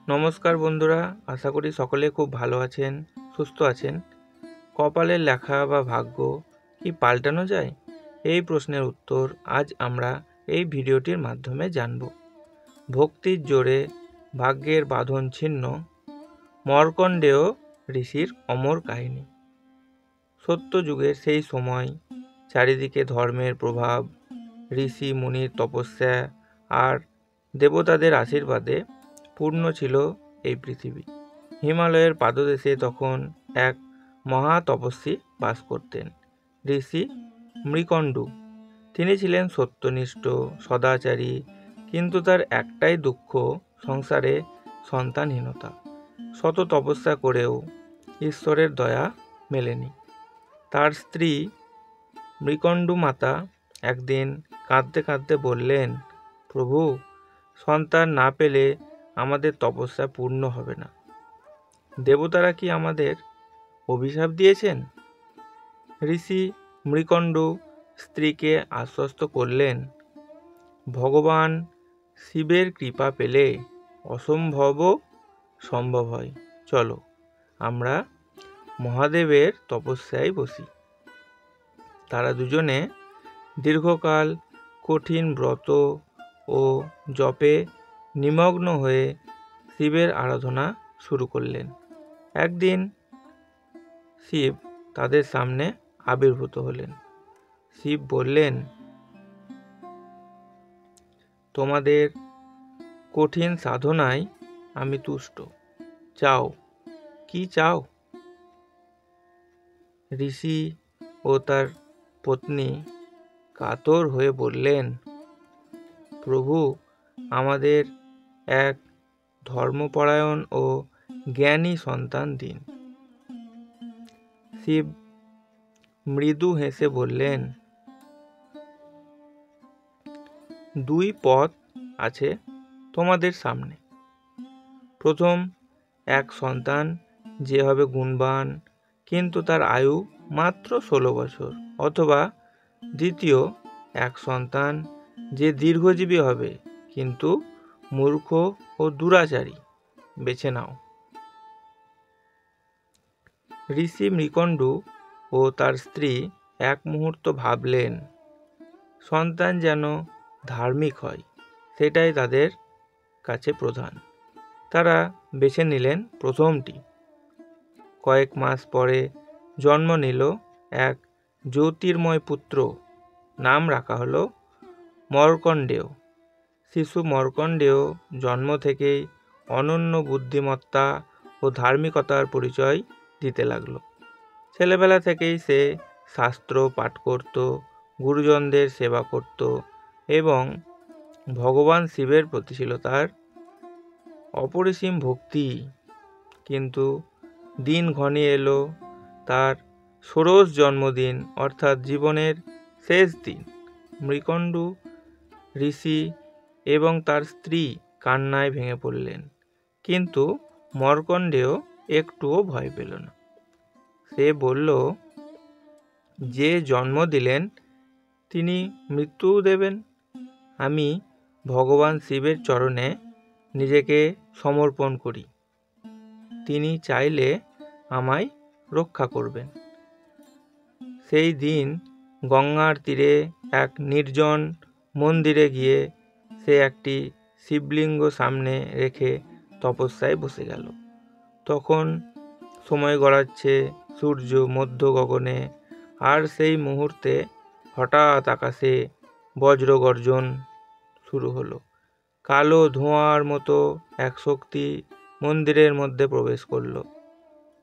নমস্কার বন্ধুরা, আশা করি সকলে খুব ভালো আছেন, সুস্থ আছেন। কপালের লেখা বা ভাগ্য কি পাল্টানো যায়? এই প্রশ্নের উত্তর আজ আমরা এই ভিডিওটির মাধ্যমে জানব। ভক্তির জোরে ভাগ্যের বাঁধন ছিন্ন, মার্কণ্ডেয় ঋষির অমর কাহিনী। সত্যযুগের সেই সময় চারিদিকে ধর্মের প্রভাব, ঋষি মুনির তপস্যা আর দেবতাদের আশীর্বাদে পূর্ণ ছিল এই পৃথিবী। হিমালয়ের পাদদেশে তখন এক মহা তপস্বী বাস করতেন, ঋষি মৃকণ্ডু। তিনি ছিলেন সত্যনিষ্ঠ, সদাচারী, কিন্তু তার একটাই দুঃখ, সংসারে সন্তানহীনতা। শত তপস্যা করেও ঈশ্বরের দয়া মেলেনি। তার স্ত্রী মৃকণ্ডু মাতা একদিন কাঁদতে কাঁদতে বললেন, প্রভু, সন্তান না পেলে আমাদের তপস্যা পূর্ণ হবে না। দেবতারা কি আমাদের অভিশাপ দিয়েছেন? ঋষি মৃকণ্ডু স্ত্রীকে আশ্বস্ত করলেন, ভগবান শিবের কৃপা পেলে অসম্ভবও সম্ভব হয়। চলো আমরা মহাদেবের তপস্যায় বসি। তারা দুজনে দীর্ঘকাল কঠিন ব্রত ও জপে নিমগ্ন হয়ে শিবের আরাধনা শুরু করলেন। একদিন শিব তাদের সামনে আবির্ভূত হলেন। শিব বললেন, তোমাদের কঠিন সাধনায় আমি তুষ্ট। চাও, কি চাও? ঋষি ও তার পত্নী কাতর হয়ে বললেন, প্রভু, আমাদের এক ধর্মপরায়ণ ও জ্ঞানী সন্তান দিন। শিব মৃদু হেসে বললেন, দুই পথ আছে তোমাদের সামনে। প্রথম, এক সন্তান যে হবে গুণবান, কিন্তু তার আয়ু মাত্র 16 বছর, অথবা দ্বিতীয়, এক সন্তান যে দীর্ঘজীবী হবে, কিন্তু মূর্খ ও দুরাচারী। বেছে নাও। ঋষি মৃকণ্ডু ও তার স্ত্রী এক মুহূর্ত ভাবলেন। সন্তান যেন ধার্মিক হয়, সেটাই তাদের কাছে প্রধান। তারা বেছে নিলেন প্রথমটি। কয়েক মাস পরে জন্ম নিল এক জ্যোতির্ময় পুত্র। নাম রাখা হলো মার্কণ্ডেয়। শিশু মার্কণ্ডেয় জন্ম থেকেই অনন্য বুদ্ধিমত্তা ও ধার্মিকতার পরিচয় দিতে লাগলো। ছেলেবেলা থেকেই সে শাস্ত্র পাঠ করত, গুরুজনদের সেবা করত এবং ভগবান শিবের প্রতি ছিল তার অপরিসীম ভক্তি। কিন্তু দিন ঘনিয়ে এলো তার ষোড়শ জন্মদিন, অর্থাৎ জীবনের শেষ দিন। মৃকণ্ডু ঋষি এবং তার স্ত্রী কান্নায় ভেঙে পড়লেন, কিন্তু মার্কণ্ডেয় একটুও ভয় পেল না। সে বলল, যে জন্ম দিলেন তিনি মৃত্যুও দেবেন। আমি ভগবান শিবের চরণে নিজেকে সমর্পণ করি। তিনি চাইলে আমায় রক্ষা করবেন। সেই দিন গঙ্গার তীরে এক নির্জন মন্দিরে গিয়ে সে একটি শিবলিঙ্গ সামনে রেখে তপস্যায় বসে গেল। তখন সময় গড়াচ্ছে সূর্য মধ্য গগনে, আর সেই মুহূর্তে হঠাৎ আকাশে বজ্র গর্জন শুরু হলো। কালো ধোঁয়ার মতো এক শক্তি মন্দিরের মধ্যে প্রবেশ করলো।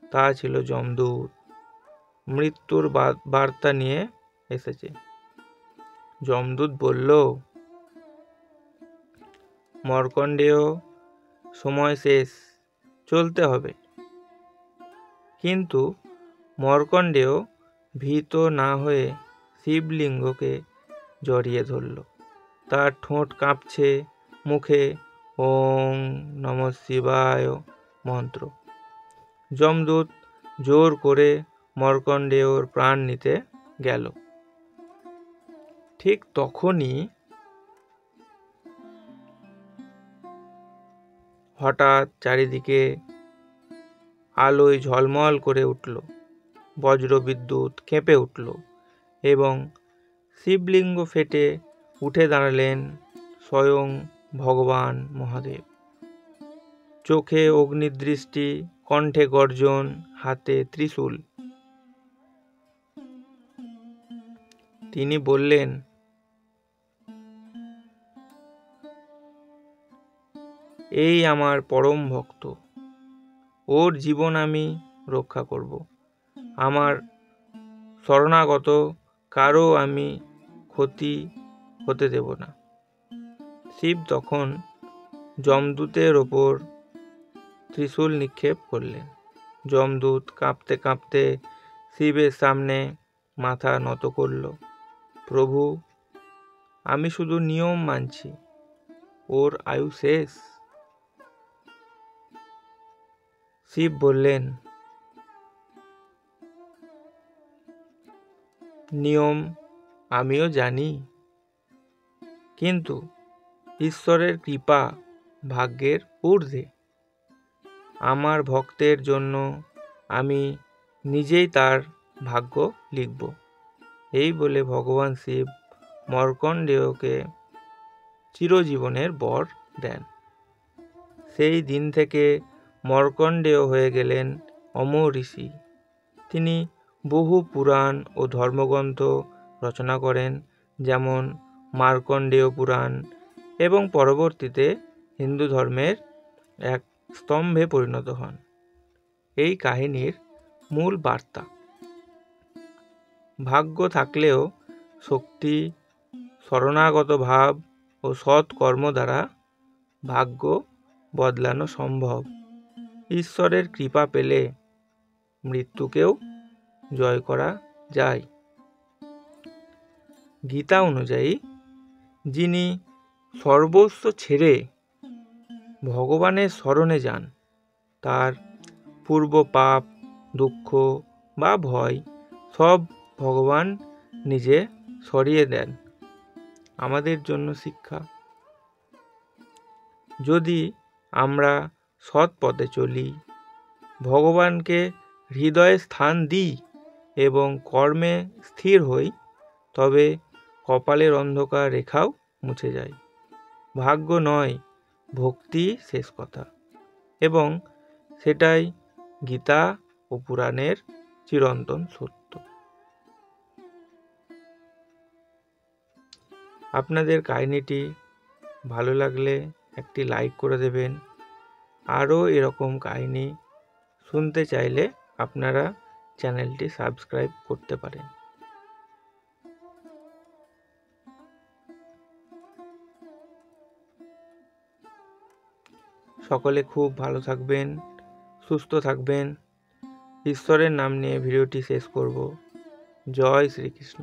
তা ছিল যমদূত। মৃত্যুর বার্তা নিয়ে এসেছে। যমদূত বলল, মার্কণ্ডেয়, সময় শেষ, চলতে হবে। কিন্তু মার্কণ্ডেয় ভীত না হয়ে শিবলিঙ্গকে জড়িয়ে ধরল। তার ঠোঁট কাঁপছে, মুখে ওং নমঃ শিবায় মন্ত্র। যমদূত জোর করে মার্কণ্ডেয়র প্রাণ নিতে গেল। ঠিক তখনই হঠাৎ চারিদিকে আলোয় ঝলমল করে উঠল, বজ্রবিদ্যুৎ কেঁপে উঠল এবং শিবলিঙ্গ ফেটে উঠে দাঁড়ালেন স্বয়ং ভগবান মহাদেব। চোখে অগ্নিদৃষ্টি, কণ্ঠে গর্জন, হাতে ত্রিশূল। তিনি বললেন, এই আমার পরম ভক্ত, ওর জীবন আমি রক্ষা করব। আমার শরণাগত কারো আমি ক্ষতি হতে দেব না। শিব তখন যমদূতের ওপর ত্রিশূল নিক্ষেপ করলেন। যমদূত কাঁপতে কাঁপতে শিবের সামনে মাথা নত করল। প্রভু, আমি শুধু নিয়ম মানছি, ওর আয়ু শেষ। শিব বললেন, নিয়ম আমিও জানি, কিন্তু ঈশ্বরের কৃপা ভাগ্যের ঊর্ধ্বে। আমার ভক্তের জন্য আমি নিজেই তার ভাগ্য লিখব। এই বলে ভগবান শিব মার্কণ্ডেয়কে চিরজীবনের বর দেন। সেই দিন থেকে মার্কণ্ডেয় হয়ে গেলেন অমর ঋষি। তিনি বহু পুরাণ ও ধর্মগ্রন্থ রচনা করেন, যেমন মার্কণ্ডেয় পুরাণ, এবং পরবর্তীতে হিন্দু ধর্মের এক স্তম্ভে পরিণত হন। এই কাহিনীর মূল বার্তা: ভাগ্য থাকলেও শক্তি, শরণাগত ভাব ও সৎ কর্ম দ্বারা ভাগ্য বদলানো সম্ভব। ঈশ্বরের কৃপা পেলে মৃত্যুকেও জয় করা যায়। গীতা অনুযায়ী যিনি সর্বস্ব ছেড়ে ভগবানের শরণে যান, তার পূর্ব পাপ, দুঃখ বা ভয় সব ভগবান নিজে সরিয়ে দেন। আমাদের জন্য শিক্ষা: যদি আমরা সৎ পথে চলি, ভগবানকে হৃদয়ে স্থান দিই এবং কর্মে স্থির হই, তবে কপালের অন্ধকার রেখাও মুছে যায়। ভাগ্য নয়, ভক্তি শেষ কথা, এবং সেটাই গীতা ও পুরাণের চিরন্তন সত্য। আপনাদের কাহিনীটি ভালো লাগলে একটি লাইক করে দেবেন। আরও এরকম কাহিনী শুনতে চাইলে আপনারা চ্যানেলটি সাবস্ক্রাইব করতে পারেন। সকলে খুব ভালো থাকবেন, সুস্থ থাকবেন। ঈশ্বরের নাম নিয়ে ভিডিওটি শেষ করব। জয় শ্রীকৃষ্ণ।